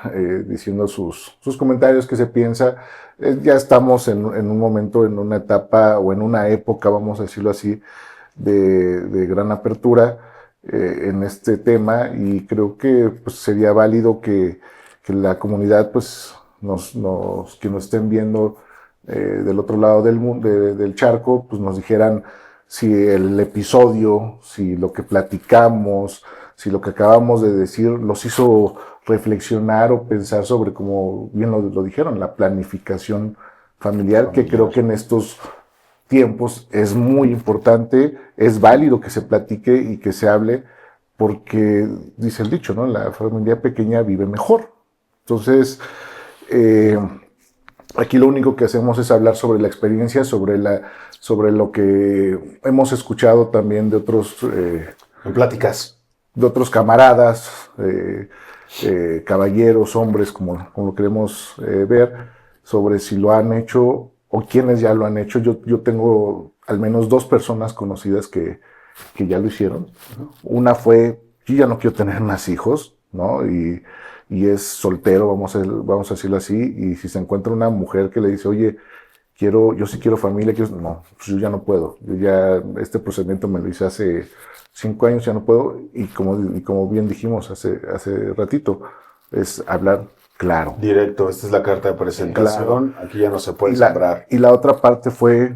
diciendo sus comentarios, qué se piensa. Ya estamos en un momento, en una etapa o en una época, vamos a decirlo así, de gran apertura en este tema, y creo que pues sería válido que la comunidad, pues que nos estén viendo del otro lado del charco, pues nos dijeran si el episodio, si lo que platicamos, si lo que acabamos de decir los hizo reflexionar o pensar sobre, como bien lo dijeron, la planificación familiar, que creo que en estos tiempos es muy importante, es válido que se platique y que se hable, porque dice el dicho, ¿no? La familia pequeña vive mejor. Entonces, aquí lo único que hacemos es hablar sobre la experiencia, sobre lo que hemos escuchado también de otros... en pláticas. De otros camaradas, caballeros, hombres, como lo queremos ver, sobre si lo han hecho o quiénes ya lo han hecho. Yo tengo al menos 2 personas conocidas que ya lo hicieron. Una fue, yo ya no quiero tener más hijos, ¿no? Y es soltero, vamos a decirlo así, y si se encuentra una mujer que le dice, oye, yo sí quiero familia, no, pues yo ya no puedo. Este procedimiento me lo hice hace 5 años, ya no puedo, y como bien dijimos hace ratito, es hablar claro. Directo, esta es la carta de presentación, claro. Aquí ya no se puede sembrar. Y la otra parte fue,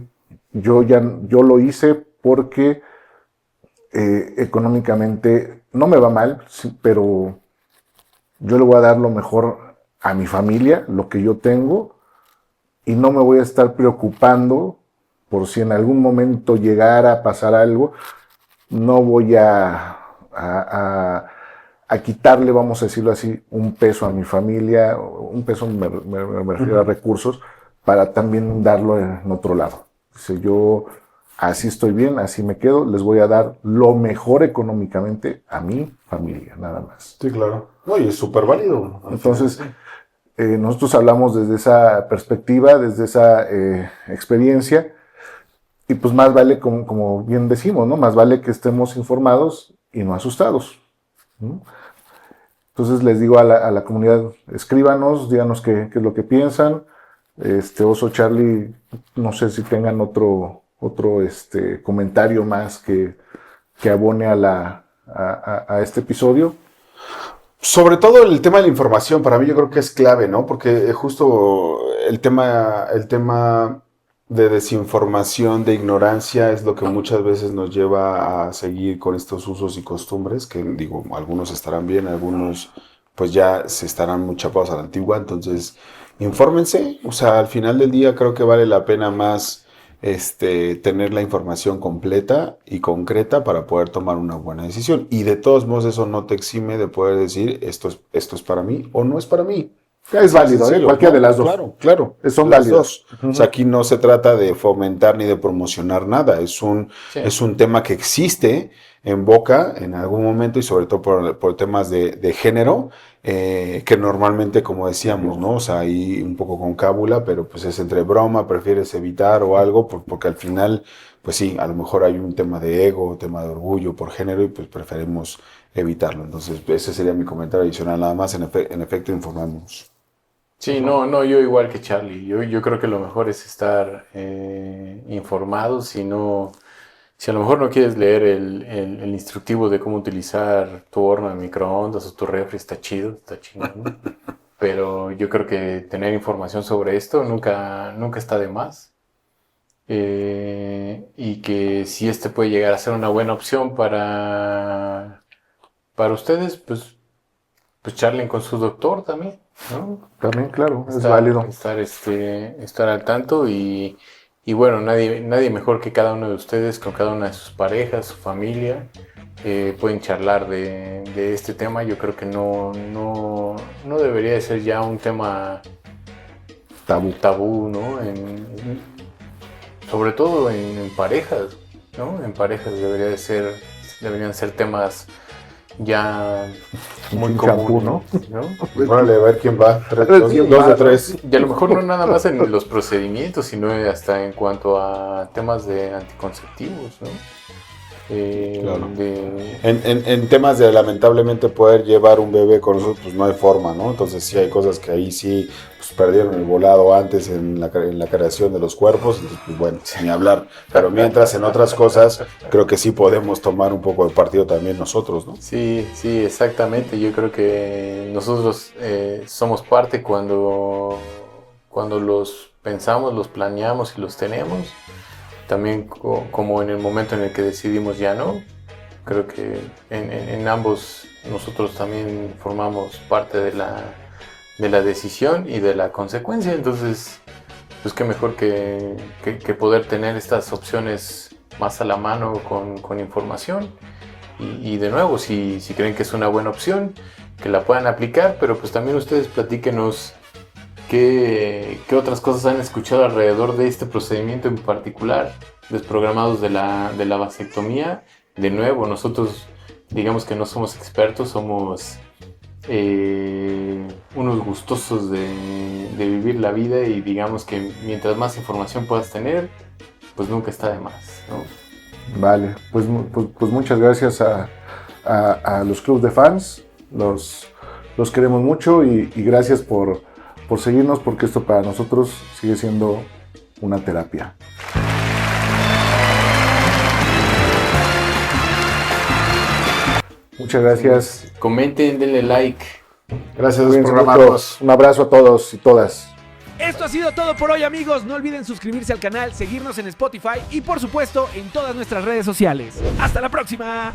yo lo hice porque económicamente no me va mal, sí, pero yo le voy a dar lo mejor a mi familia, lo que yo tengo, y no me voy a estar preocupando por si en algún momento llegara a pasar algo. No voy a quitarle, vamos a decirlo así, un peso a mi familia, un peso me refiero a recursos, para también darlo en otro lado. Si yo así estoy bien, así me quedo, les voy a dar lo mejor económicamente a mi familia, nada más. Sí, claro. No, y es súper válido. Entonces, nosotros hablamos desde esa perspectiva, desde esa experiencia. Y pues más vale, como bien decimos, ¿no? Más vale que estemos informados y no asustados, ¿no? Entonces les digo a la comunidad, escríbanos, díganos qué es lo que piensan. Oso, Charlie, no sé si tengan otro comentario más que abone a este episodio. Sobre todo el tema de la información, para mí yo creo que es clave, ¿no? Porque justo el tema de desinformación, de ignorancia, es lo que muchas veces nos lleva a seguir con estos usos y costumbres, que digo, algunos estarán bien, algunos pues ya se estarán muy chapados a la antigua. Entonces, infórmense, o sea, al final del día creo que vale la pena más tener la información completa y concreta para poder tomar una buena decisión. Y de todos modos eso no te exime de poder decir esto es para mí o no es para mí. Es válido, cualquiera de las dos. Claro. Son válidas. O sea, aquí no se trata de fomentar ni de promocionar nada. Es un tema que existe en boca en algún momento, y sobre todo por temas de género, que normalmente, como decíamos, ¿no? O sea, hay un poco con cábula, pero pues es entre broma, prefieres evitar o algo, porque al final, pues sí, a lo mejor hay un tema de ego, un tema de orgullo por género, y pues preferimos evitarlo. Entonces, ese sería mi comentario adicional, nada más, en efecto, informarnos. Sí, no, yo igual que Charlie. Yo creo que lo mejor es estar informado. Si a lo mejor no quieres leer el instructivo de cómo utilizar tu horno de microondas o tu refri, está chido, está chingón. Pero yo creo que tener información sobre esto nunca está de más. Y que si puede llegar a ser una buena opción para ustedes, pues charlen con su doctor también, ¿no? También, claro, es válido. Estar al tanto y bueno, nadie mejor que cada uno de ustedes, con cada una de sus parejas, su familia, pueden charlar de este tema. Yo creo que no debería de ser ya un tema tabú, ¿no? Sobre todo en parejas, ¿no? En parejas deberían ser temas ya muy común, ¿no? Vale, a ver quién va. Dos de tres. Y a lo mejor no nada más en los procedimientos, sino hasta en cuanto a temas de anticonceptivos, ¿no? Claro. En temas de lamentablemente poder llevar un bebé con nosotros, pues no hay forma, ¿no? Entonces sí hay cosas que ahí sí pues, perdieron el volado antes en la creación de los cuerpos, entonces pues bueno, ni hablar. Pero mientras en otras cosas creo que sí podemos tomar un poco de partido también nosotros, ¿no? Sí, exactamente. Yo creo que nosotros somos parte cuando los pensamos, los planeamos y los tenemos. también como en el momento en el que decidimos ya no. Creo que en ambos nosotros también formamos parte de la decisión y de la consecuencia. Entonces, pues qué mejor que poder tener estas opciones más a la mano con información. Y de nuevo, si creen que es una buena opción, que la puedan aplicar, pero pues también ustedes platíquenos qué otras cosas han escuchado alrededor de este procedimiento en particular, desprogramados de la vasectomía. De nuevo, nosotros digamos que no somos expertos, somos unos gustosos de vivir la vida, y digamos que mientras más información puedas tener, pues nunca está de más, ¿no? Vale, pues muchas gracias a los clubs de fans, los queremos mucho y gracias por seguirnos, porque esto para nosotros sigue siendo una terapia. Muchas gracias. Comenten, denle like. Gracias por programarnos. Un abrazo a todos y todas. Esto ha sido todo por hoy, amigos. No olviden suscribirse al canal, seguirnos en Spotify y por supuesto en todas nuestras redes sociales. ¡Hasta la próxima!